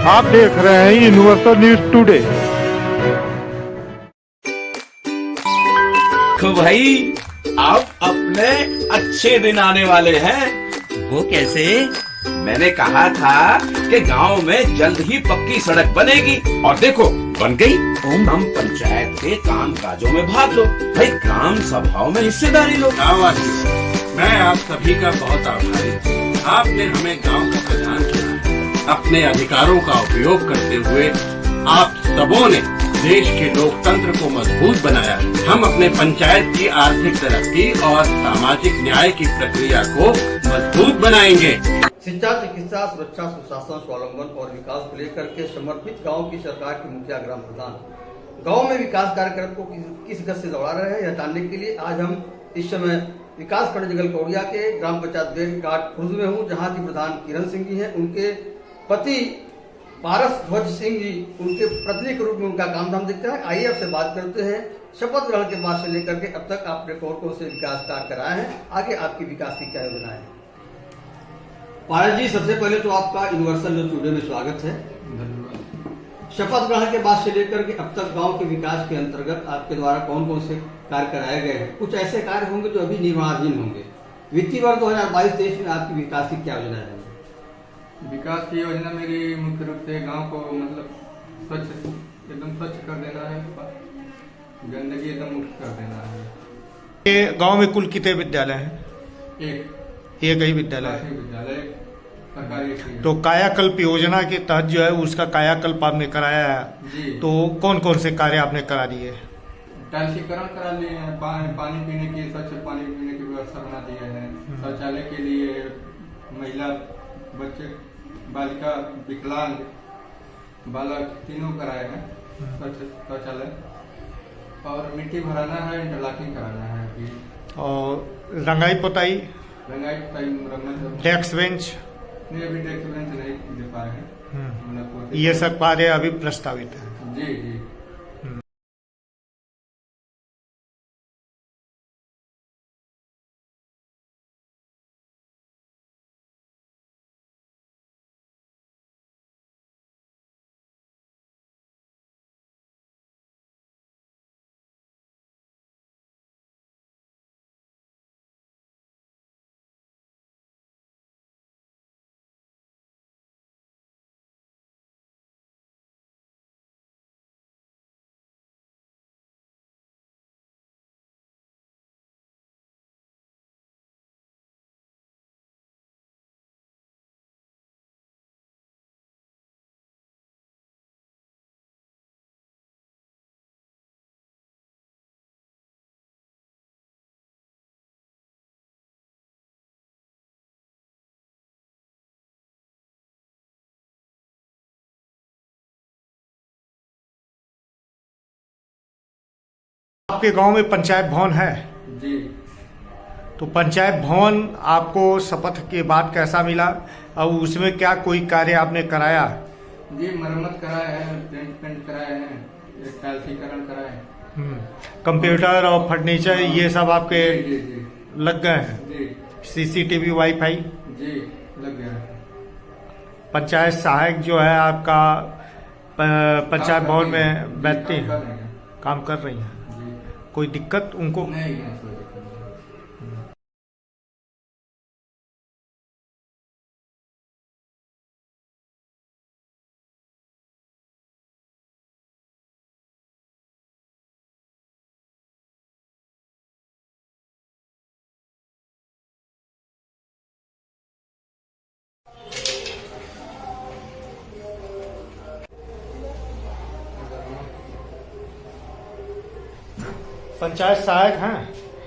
आप देख रहे हैं यूनिवर्सल न्यूज टुडे। तो भाई अब अपने अच्छे दिन आने वाले हैं। वो कैसे? मैंने कहा था कि गांव में जल्द ही पक्की सड़क बनेगी और देखो बन गई। हम पंचायत के काम काजों में भाग लो भाई, ग्राम सभाओं में हिस्सेदारी लो। मैं आप सभी का बहुत आभारी हूँ। आपने हमें गांव का प्रधान चुना है। अपने अधिकारों का उपयोग करते हुए आप सबों ने देश के लोकतंत्र को मजबूत बनाया। हम अपने पंचायत की आर्थिक तरक्की और सामाजिक न्याय की प्रक्रिया को मजबूत बनाएंगे। शिक्षा, चिकित्सा, सुरक्षा, सुशासन, स्वावलंबन और विकास को लेकर के समर्पित गांव की सरकार के मुखिया ग्राम प्रधान गांव में विकास कार्यक्रम को किस गति से दौड़ा रहे हैं, यह जानने के लिए आज हम इस समय विकास खंड जगल कौड़िया के ग्राम पंचायत बेल घाट खुर्द में हूँ, जहाँ की प्रधान किरण सिंह जी हैं। उनके पति पारस ध्वज सिंह जी उनके प्रतिनिधि के रूप में उनका काम धाम देखते हैं। आइए आपसे बात करते हैं। शपथ ग्रहण के बाद से लेकर के अब तक आपने कौन से विकास कार्य कराए हैं, आगे आपकी विकास की क्या योजना है? पारस जी, सबसे पहले तो आपका यूनिवर्सल न्यूज टुडे में स्वागत है। शपथ ग्रहण के बाद से लेकर के अब तक गांव के विकास के अंतर्गत आपके द्वारा कौन कौन से कार्य कराए गए हैं? कुछ ऐसे कार्य होंगे जो अभी निर्माणाधीन होंगे। वित्तीय वर्ष 2022-23 में आपकी विकास की क्या योजना है? विकास की योजना मेरी मुख्य रूप से गांव को मतलब एकदम स्वच्छ कर देना है, गंदगी एकदम मुक्त कर देना है। ये गांव में कुल कितने विद्यालय हैं? एक ही विद्यालय है। विद्यालय सरकारी। तो कायाकल्प योजना के तहत जो है उसका कायाकल्प आपने कराया है जी। तो कौन कौन से कार्य आपने करा दिए? टाइल्सीकरण करा लिए हैं, पानी पीने की, स्वच्छ पानी पीने की व्यवस्था बना दी है। शौचालय के लिए महिला, बच्चे, बालिका, विकलांग, बालक तीनों कराए हैं स्वच्छ शौचालय। और मिट्टी भराना है, इंटरलॉकिंग कराना है अभी। और रंगाई पोताई, मरम्मत, डेस्क बेंच, नहीं अभी डेस्क बेंच नहीं दे पा रहे हैं। ये सब कार्य अभी प्रस्तावित है। जी जी। आपके गांव में पंचायत भवन है? जी। तो पंचायत भवन आपको शपथ के बाद कैसा मिला और उसमें क्या कोई कार्य आपने कराया? जी, मरम्मत कराए हैं, पेंट कराए हैं, टाइल्सीकरण कराए हैं। कंप्यूटर और फर्नीचर ये सब आपके जी जी लग गए हैं? जी सीसीटीवी, वाईफाई? जी लग गया है। पंचायत सहायक जो है आपका पंचायत भवन में बैठते हैं, काम कर रही हैं? कोई दिक्कत उनको? नहीं, कोई दिक्कत नहीं। पंचायत सहायक हैं?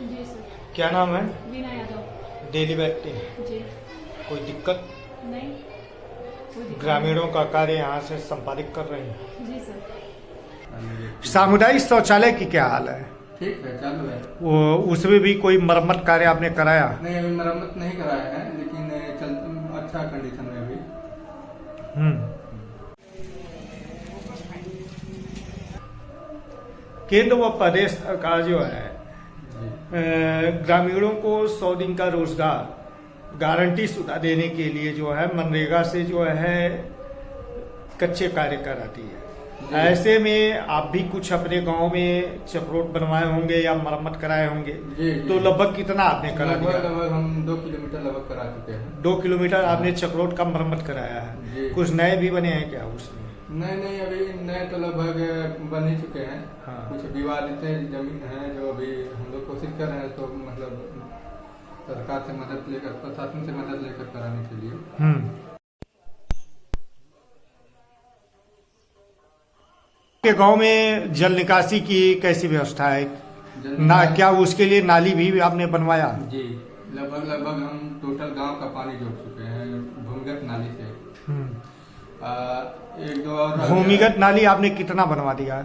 जी सर। क्या नाम है? वीना यादव। डेली बैठते हैं? जी। कोई दिक्कत? नहीं, कोई दिक्कत ग्रामीणों का कार्य यहाँ से संपादित कर रही हैं? नहीं। जी सर। सामुदायिक शौचालय की क्या हाल है? ठीक है, चालू है। वो उसमें भी कोई मरम्मत कार्य आपने कराया? नहीं, अभी मरम्मत नहीं कराया है, लेकिन अच्छा कंडीशन में अभी। केंद्र व प्रदेश सरकार जो है ग्रामीणों को 100 दिन का रोजगार गारंटी शुदा देने के लिए जो है मनरेगा से जो है कच्चे कार्य कराती है। ऐसे में आप भी कुछ अपने गांव में चक्रोट बनवाए होंगे या मरम्मत कराए होंगे, जी। तो लगभग कितना आपने करा दिया? लगभग हम 2 किलोमीटर लगभग करा चुके हैं। 2 किलोमीटर आपने चक्रोट का मरम्मत कराया है। जी। कुछ नए भी बने हैं क्या उसमें? नहीं, अभी नए तो लगभग बन ही चुके हैं। हाँ। कुछ विवादित जमीन है जो अभी हम लोग कोशिश कर रहे हैं, तो मतलब सरकार से मदद लेकर, प्रशासन से मदद लेकर कराने के लिए। के गांव में जल निकासी की कैसी व्यवस्था है? क्या उसके लिए नाली भी आपने बनवाया? जी, लगभग हम टोटल गांव का पानी जोड़ चुके हैं भूमिगत नाली से। एक दो और भूमिगत नाली आपने कितना बनवा दिया?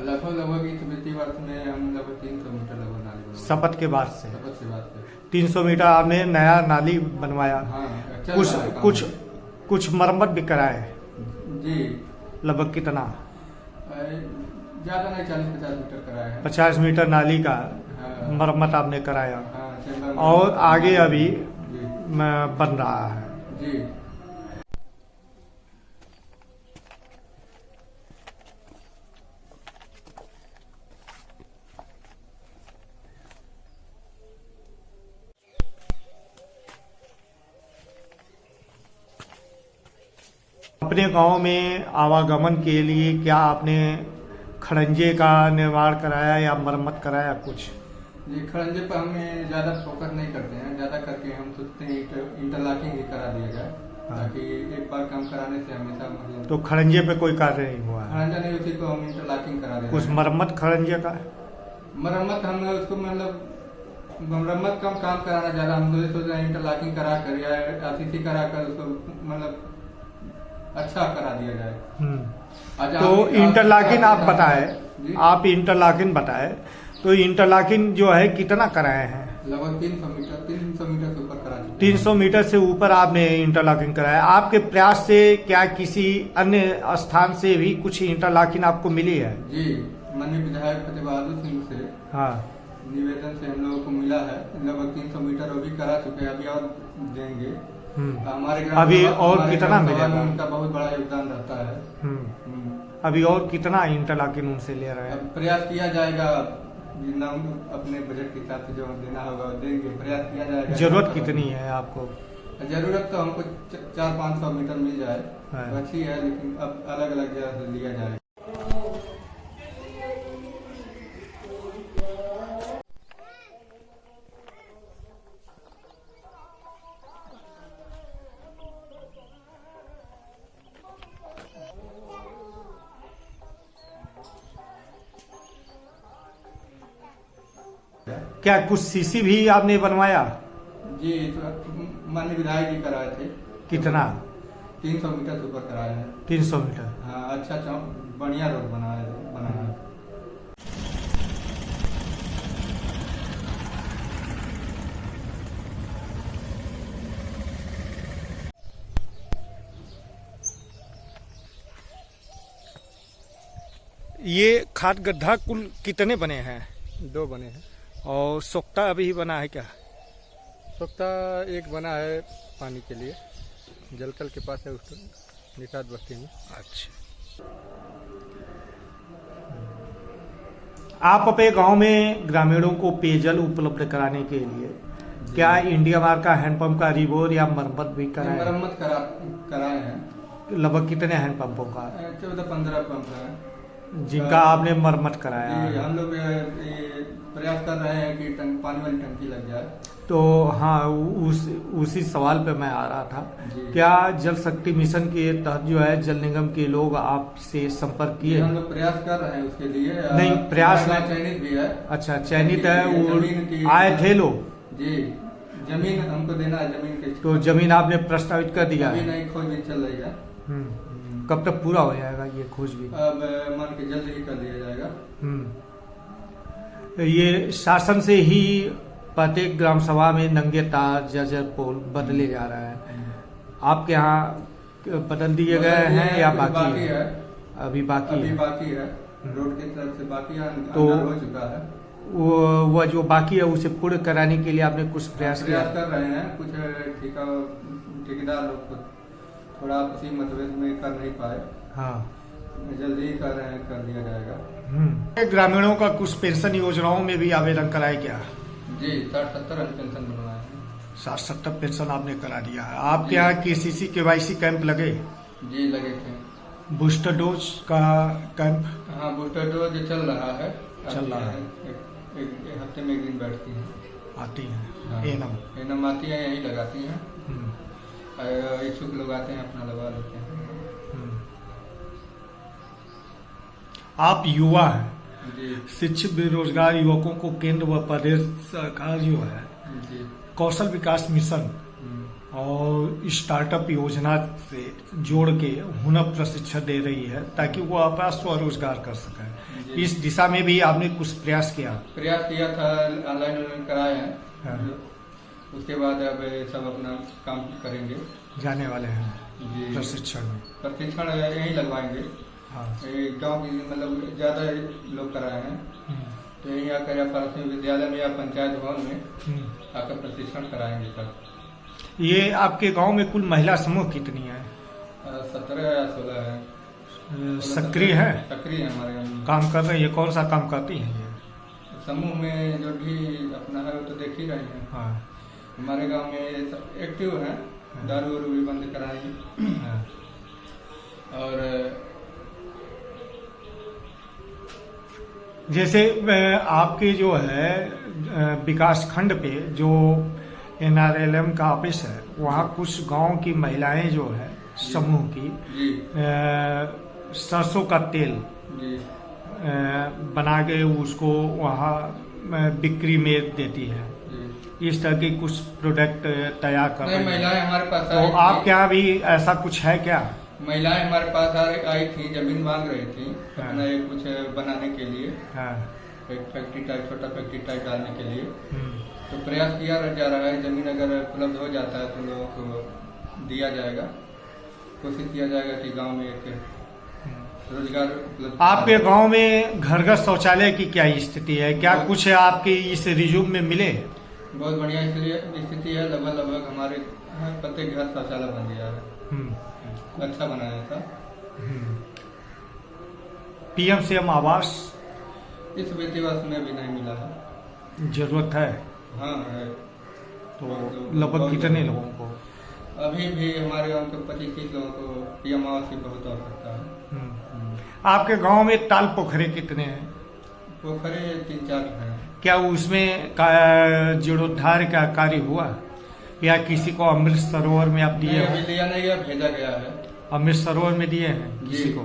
लगभग इस वित्तीय वर्ष में हम लगभग 300 मीटर लगभग नाली बनवाए। शपथ के बाद से शपथ से बात है। 300 मीटर आपने नया नाली बनवाया। हाँ, चल रहा है काम। कुछ मरम्मत भी कराए? जी। लगभग कितना? ज्यादा नहीं, 40-50 मीटर कराया है। 50 मीटर नाली का हाँ। मरम्मत आपने कराया। हाँ, चल और आगे अभी जी। बन रहा है। जी। अपने गांव में आवागमन के लिए क्या आपने खड़ंजे का निर्माण कराया या मरम्मत कराया कुछ? जी, खड़ंजे पर हमें ज्यादा फोकस नहीं करते हैं। ज्यादा करके हम सोचते हैं इंटरलॉकिंग ही करा दिया जाए। हाँ। ताकि एक बार काम कराने से हमेशा मतलब तो खड़ंजे पे कोई कार्य नहीं हुआ है? खड़ंजा नहीं, उसी को हम इंटरलॉकिंग करा दें। कुछ मरम्मत खड़ंजे का? मरम्मत हमने उसको मतलब मरम्मत कम काम कराना ज्यादा, हम तो सोच रहे हैं इंटरलॉकिंग करा कर या आरसीसी करा कर उसको मतलब अच्छा करा दिया जाए। तो इंटरलॉकिंग आप बताए, आप इंटरलॉकिंग बताए, तो इंटरलॉकिंग जो है कितना कराए हैं? लगभग 300 मीटर से ऊपर करा चुके हैं। 300 मीटर से ऊपर आपने इंटरलॉकिंग कराया। आपके प्रयास से क्या किसी अन्य स्थान से भी कुछ इंटरलॉकिंग आपको मिली है? जी, माननीय विधायक फतेह बहादुर सिंह से हाँ, निवेदन से हम लोगों को मिला है। लगभग 300 मीटर वो भी करा चुके हैं, अभी और देंगे। हमारे ग्राम अभी सभा- और हमारे कितना ग्राम सभा मिलेगा? में उनका बहुत बड़ा योगदान रहता है। अभी और कितना इंटरलॉकिंग उनसे ले रहे हैं? अब प्रयास किया जाएगा, जितना अपने बजट के हिसाब से जो देना होगा वो देंगे। प्रयास किया जाएगा। जरूरत कितनी है आपको? जरूरत तो हमको 400-500 मीटर मिल जाए हाँ। तो अच्छी है, लेकिन अब अलग अलग जगह से लिया जाए। क्या कुछ सीसी भी आपने बनवाया? जी, तो माननीय विधायक जी कराए थे। कितना? 300 मीटर से ऊपर कराए हैं। 300 मीटर। हाँ, अच्छा बढ़िया रोड बना है। ये खाद गड्ढा कुल कितने बने हैं? 2 बने हैं। और सोख्ता अभी बना है क्या? सोख्ता एक बना है पानी के लिए, जलकल के पास है, उसको निषाद बस्ती में। अच्छा, आप अपने गांव में ग्रामीणों को पेयजल उपलब्ध कराने के लिए क्या इंडिया मार्क का हैंडपंप का रिबोर या मरम्मत भी कराए? मरम्मत कराए हैं। लगभग कितने हैंडपंपों का? 14-15 पंप है जिनका आपने मरम्मत कराया जी। है? हम लोग प्रयास कर रहे हैं कि पानी वाली टंकी लग जाए। तो हाँ, उसी सवाल पे मैं आ रहा था। जी। क्या जल शक्ति मिशन के तहत जो है जल निगम के लोग आपसे संपर्क किए? हम लोग प्रयास कर रहे हैं उसके लिए। नहीं, प्रयास में चयनित भी है। अच्छा, चयनित है। जमीन की आए थे लोग? जी, जमीन हमको देना है। जमीन के तो जमीन आपने प्रस्तावित कर दिया अभी है? नहीं, खोजबीन चल रही है। कब तक पूरा हो जाएगा ये खोजबीन? अब मान के जल्द ही कर दिया जाएगा। ये शासन से ही प्रत्येक ग्राम सभा में नंगे तार जर्जर पोल बदले जा रहा है। आपके यहाँ बदल दिए गए हैं या बाकी है? अभी बाकी है। रोड की तरफ से बाकी तो हो चुका है। वो जो बाकी है उसे पूर्ण कराने के लिए आपने कुछ प्रयास कर रहे हैं। कुछ ठेकेदार लोग को थोड़ा आपसी मतभेद में कर नहीं पाए। हाँ। जल्दी ही कर रहे हैं, कर दिया जाएगा। ग्रामीणों का कुछ पेंशन योजनाओं में भी आवेदन कराए क्या? जी 60-70 पेंशन बनवाए हैं। 60-70 पेंशन आपने करा दिया है। आपके यहाँ KCC KYC कैंप लगे? जी लगे थे। बूस्टर डोज का कैंप? हाँ बूस्टर डोज चल रहा है। चल रहा है। एक हफ्ते में एक दिन बैठती हैं, आती हैं। हाँ। एनम आती हैं, यहीं लगाती हैं। इच्छुक लोग आते हैं, अपना लगा लेते हैं। आप युवा हैं, जी शिक्षित बेरोजगार युवकों को केंद्र व प्रदेश सरकार जो है जी कौशल विकास मिशन और स्टार्टअप योजना से जोड़ के हुनर प्रशिक्षण दे रही है ताकि वो अपना स्वरोजगार कर सकें। इस दिशा में भी आपने कुछ प्रयास किया था, ऑनलाइन कराए हैं। हाँ। उसके बाद अब सब अपना काम करेंगे, जाने वाले हैं जी प्रशिक्षण में। प्रशिक्षण यहीं लगवाएंगे। हाँ। गांव की मतलब ज्यादा लोग कराए हैं, तो यहीं आकर या प्राथमिक विद्यालय में या पंचायत भवन में आकर प्रशिक्षण कराएंगे सब। ये आपके गांव में कुल महिला समूह कितनी है? 17 या 16 है। सक्रिय है? सक्रिय है हमारे गाँव में। काम कर रहे हैं? कौन सा काम करती हैं ये? समूह में जो भी अपना है वो तो देख ही रहे हैं। हाँ। हमारे गांव में सब एक्टिव हैं। दारू वारू भी बंद कराएंगे। हाँ। और जैसे आपके जो है विकास खंड पे जो NRLM का ऑफिस है, वहाँ कुछ गांव की महिलाएं जो है समूह की जी सरसों का तेल जी बना के उसको वहाँ बिक्री में देती है। जी। इस तरह के कुछ प्रोडक्ट तैयार कर रही हैं। महिलाएं हमारे पास तो आई थी। आपके यहाँ भी ऐसा कुछ है क्या? महिलाएं हमारे पास आई थी, जमीन मांग रही थी हाँ। अपना एक कुछ बनाने के लिए, हाँ। एक फैक्ट्री टाइप, छोटा फैक्ट्री टाइप डालने के लिए। तो प्रयास किया जा रहा है। जमीन अगर उपलब्ध हो जाता है तो लोगों को दिया जाएगा। कोशिश किया जाएगा कि गांव में एक रोजगार उपलब्ध। आपके गांव में घर घर शौचालय की क्या स्थिति है? क्या कुछ आपके इस रिज्यूम में मिले? बहुत बढ़िया स्थिति है। लगभग हमारे प्रत्येक घर शौचालय बन गया है। अच्छा बनाया था। PM-CM आवास इस वित्तीय वर्ष में भी नहीं मिला है। जरूरत है? हाँ है। तो लगभग कितने लोगों को? अभी भी हमारे गांव के 25-30 लोगों को PM आवास की बहुत आवश्यकता है। आपके गांव में ताल पोखरे कितने हैं? पोखरे 3-4 हैं। क्या उसमें जीर्णोद्धार का कार्य हुआ या किसी को अमृत सरोवर में आप दिए? अभी लिया नहीं गया, भेजा गया है। अमृत सरोवर में दिए हैं किसी को?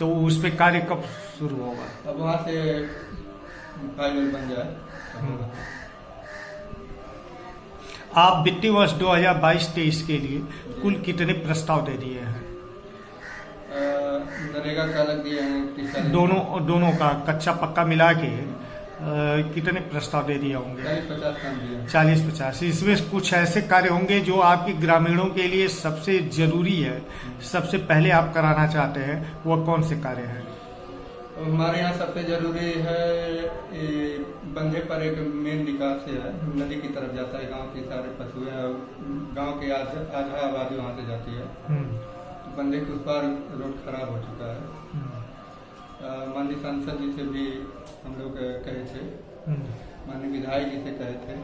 तो उस पे कार्य कब शुरू होगा? अब वहाँ से फाइल बन जाए। आप वित्तीय वर्ष 2022-23 के लिए कुल कितने प्रस्ताव दे दिए हैं? नरेगा का अलग दिए हैं 30। दोनों का कच्चा पक्का मिला के कितने प्रस्ताव दे दिए होंगे? 40-50 काम दिए। 40-50। इसमें कुछ ऐसे कार्य होंगे जो आपके ग्रामीणों के लिए सबसे जरूरी है, सबसे पहले आप कराना चाहते हैं, वह कौन से कार्य हैं? हमारे यहाँ सबसे जरूरी है बंधे पर एक मेन निकास है, नदी की तरफ जाता है। गांव के सारे पशु गांव के आधा आबादी वहाँ से जाती है। बंधे के उस पार रोड खराब हो चुका है। माननीय सांसद जी से भी हम लोग कहे थे, माननीय विधायक जी से कहे थे।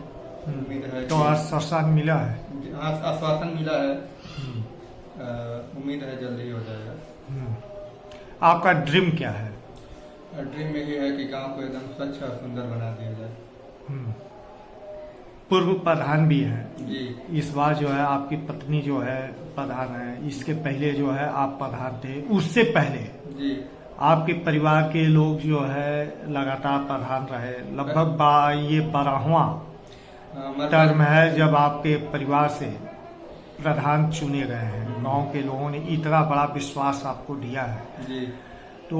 उम्मीद है तो आश्वासन मिला है? आश्वासन मिला है। उम्मीद है जल्दी हो जाएगा। आपका ड्रीम क्या है? ड्रीम यही है कि गांव को एकदम स्वच्छ और सुंदर बना दिया जाए। पूर्व प्रधान भी है जी। इस बार जो है आपकी पत्नी जो है प्रधान है, इसके पहले जो है आप प्रधान थे, उससे पहले जी आपके परिवार के लोग जो है लगातार प्रधान रहे। लगभग ये 12वां टर्म है जब आपके परिवार से प्रधान चुने गए हैं। गांव के लोगों ने इतना बड़ा विश्वास आपको दिया है। जी। तो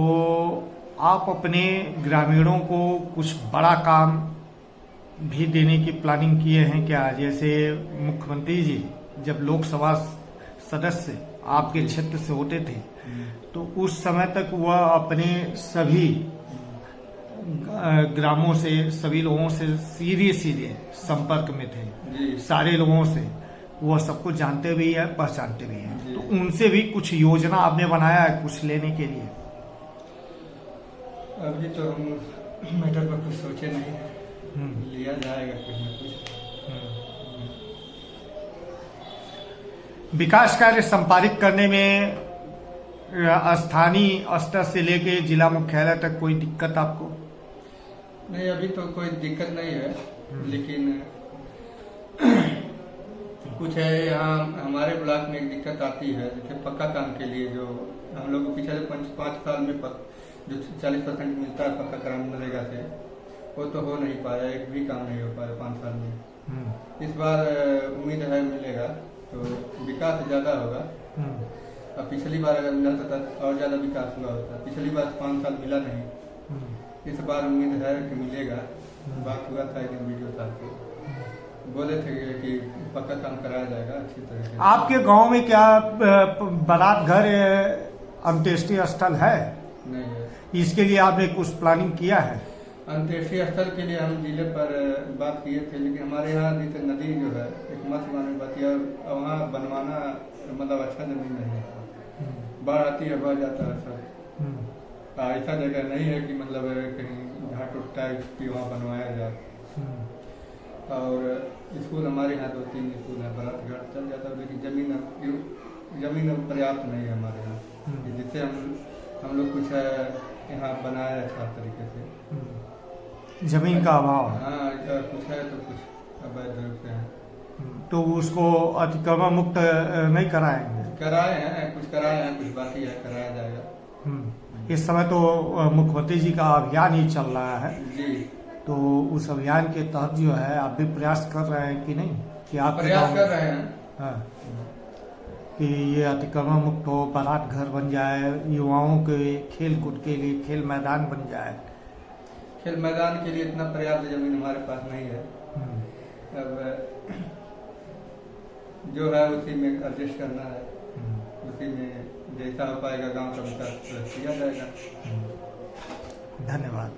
आप अपने ग्रामीणों को कुछ बड़ा काम भी देने की प्लानिंग किए हैं क्या? जैसे मुख्यमंत्री जी जब लोकसभा सदस्य आपके क्षेत्र से होते थे तो उस समय तक वह अपने सभी ग्रामों से, सभी लोगों से सीधे संपर्क में थे। जी। सारे लोगों से वह सबको जानते भी है, पहचानते भी हैं। तो उनसे भी कुछ योजना आपने बनाया है कुछ लेने के लिए? अभी तो हम मैटर पर कुछ सोचे नहीं है, लिया जाएगा कुछ न कुछ। विकास कार्य संपादित करने में स्थानीय स्तर से लेके जिला मुख्यालय तक कोई दिक्कत आपको? नहीं, अभी तो कोई दिक्कत नहीं है, लेकिन कुछ है यहाँ हमारे ब्लॉक में एक दिक्कत आती है। जैसे पक्का काम के लिए जो हम लोग को पिछले 5 साल में जो 40% मिलता है पक्का काम मनरेगा से, वो तो हो नहीं पाया, एक भी काम नहीं हो पाया 5 साल में। इस बार उम्मीद है मिलेगा तो विकास ज़्यादा होगा। अब पिछली बार अगर मिला था और ज़्यादा विकास हुआ होता, पिछली बार 5 साल मिला नहीं। इस बार उम्मीद है कि मिलेगा। बात हुआ था एक दिन वीडियो साहब को, बोले थे कि पक्का काम कराया जाएगा अच्छी तरह से। आपके गांव में क्या बारात घर अंत्येष्टि स्थल है? नहीं है। इसके लिए आपने कुछ प्लानिंग किया है? अंत्येष्टि स्थल के लिए हम जिले पर बात किए थे, लेकिन हमारे यहाँ जैसे नदी जो है एक मत माने बतिया, वहाँ बनवाना मतलब अच्छा जमीन नहीं है। बाढ़ आती है, बह जाता है सब। ऐसा जगह नहीं है कि मतलब कहीं घाट उठता है कि वहाँ बनवाया जाए। और स्कूल हमारे यहाँ 2-3 स्कूल हैं, बारात घाट चल जाता है, लेकिन जमीन पर्याप्त नहीं है हमारे यहाँ, जिससे हम लोग कुछ यहाँ बनाए अच्छा तरीके से। जमीन का अभाव है? हाँ, कुछ है तो कुछ अवैध रूप से है। तो उसको अतिक्रमण मुक्त नहीं कराएंगे? कराए हैं, कुछ कराए हैं, कुछ बाकी है, कराया जाएगा। इस समय तो मुख्यमंत्री जी का अभियान ही चल रहा है जी। तो उस अभियान के तहत जो है आप भी प्रयास कर रहे हैं कि नहीं कि आप प्रयास कर रहे हैं? हाँ, कि ये अतिक्रमण मुक्त हो, बारात घर बन जाए, युवाओं के खेल कूद के लिए खेल मैदान बन जाए। खेल मैदान के लिए इतना पर्याप्त जमीन हमारे पास नहीं है। अब जो है उसी में एडजस्ट करना है, उसी में जैसा हो पाएगा गांव का विकास किया जाएगा। धन्यवाद।